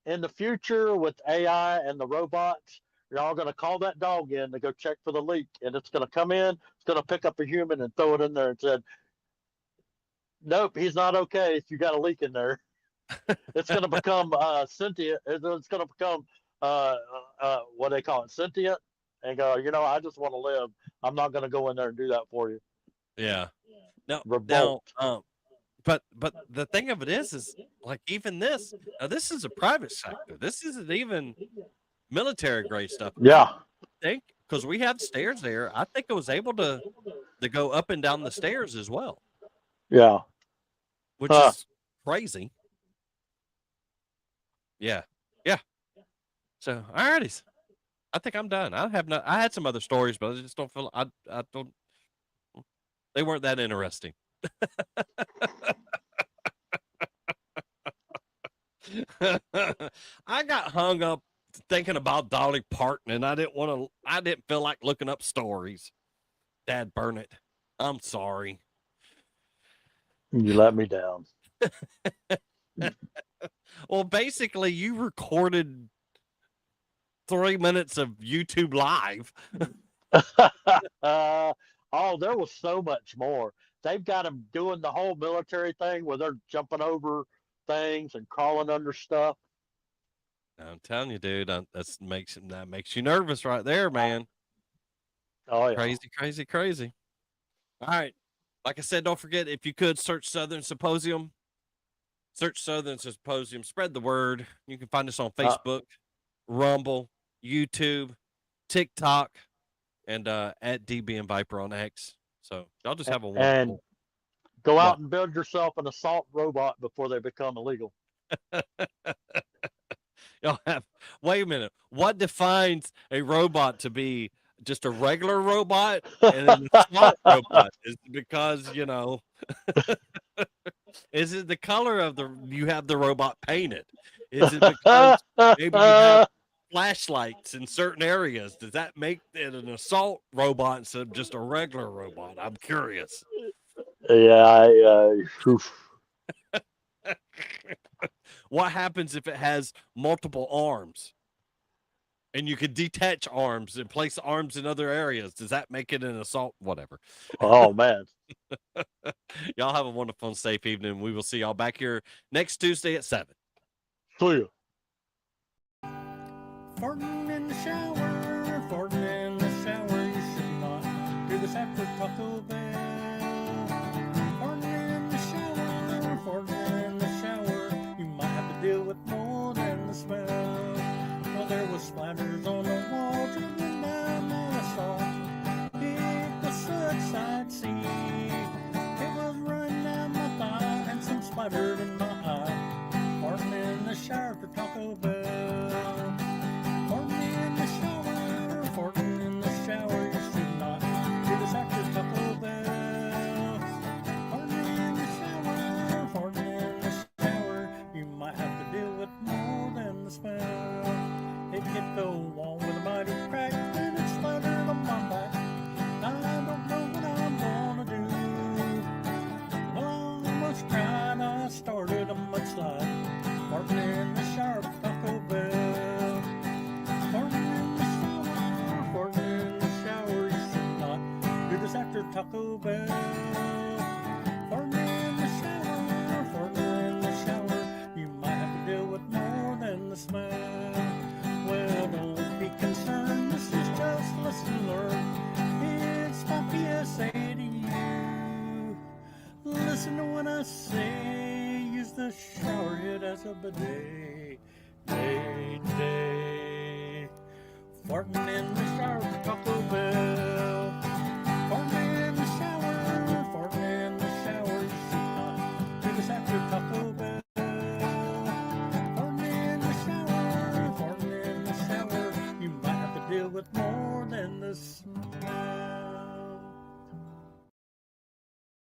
In the future, with AI and the robots, you're all gonna call that dog in to go check for the leak, and it's gonna come in, it's gonna pick up a human and throw it in there and said, "Nope, he's not okay. If you got a leak in there." It's gonna become sentient. It's gonna become what they call it, sentient, and go. I just want to live. I'm not gonna go in there and do that for you. Yeah. Now, Revolt. but the thing of it is like even this. Now, this is a private sector. This isn't even military grade stuff. Yeah. I think because we have stairs there. I think it was able to go up and down the stairs as well, Yeah. which Huh. is crazy. Yeah. Yeah. So, alrighties. I think I'm done. I had some other stories, but I just don't feel I don't they weren't that interesting. I got hung up thinking about Dolly Parton and I didn't feel like looking up stories. Dad burn it. I'm sorry. You let me down. Well, basically you recorded 3 minutes of YouTube live. Oh, there was so much more. They've got them doing the whole military thing where they're jumping over things and crawling under stuff. I'm telling you, dude, that makes you nervous right there, man. Oh yeah. Crazy, crazy, crazy. All right. Like I said, don't forget if you could search Southern Symposium. Search Southern Symposium. Spread the word. You can find us on Facebook, Rumble, YouTube, TikTok, and at DB and Viper on X. So y'all just have a wonderful. And go out and build yourself an assault robot before they become illegal. Y'all have. Wait a minute. What defines a robot to be just a regular robot and an assault robot? Is it because is it the color of you have the robot painted? Is it because maybe you have flashlights in certain areas? Does that make it an assault robot instead of just a regular robot? I'm curious. Yeah. What happens if it has multiple arms? And you could detach arms and place arms in other areas. Does that make it an assault? Whatever. Oh man. Y'all have a wonderful and safe evening. We will see y'all back here next Tuesday at 7. See you. Farting in the shower, farting in the shower. You should not do this after Taco Bell. Farting in the shower, farting in the shower. You might have to deal with more than the smell. Well, there was splatters on the wall, dripping down on the salt. It was such sightsee. It was running down my thigh and some splattered in my eye. Farting in the shower for Taco Bell. Farting in the shower, farting in the shower. You should not do this after Taco Bell. Farting in the shower, farting in the shower. You might have to deal with more than the smell. It hit the wall with a mighty crack and it splattered on my back. I don't know what I'm Taco Bell. Farting in the shower, farting in the shower. You might have to deal with more than the smell. Well, don't be concerned, this is just lesson learned. It's my PSA to you. Listen to what I say, use the shower head as a bidet. Day. Farting in the shower, Taco Bell. Farting in the shower, farting in the shower. You should not do this after Taco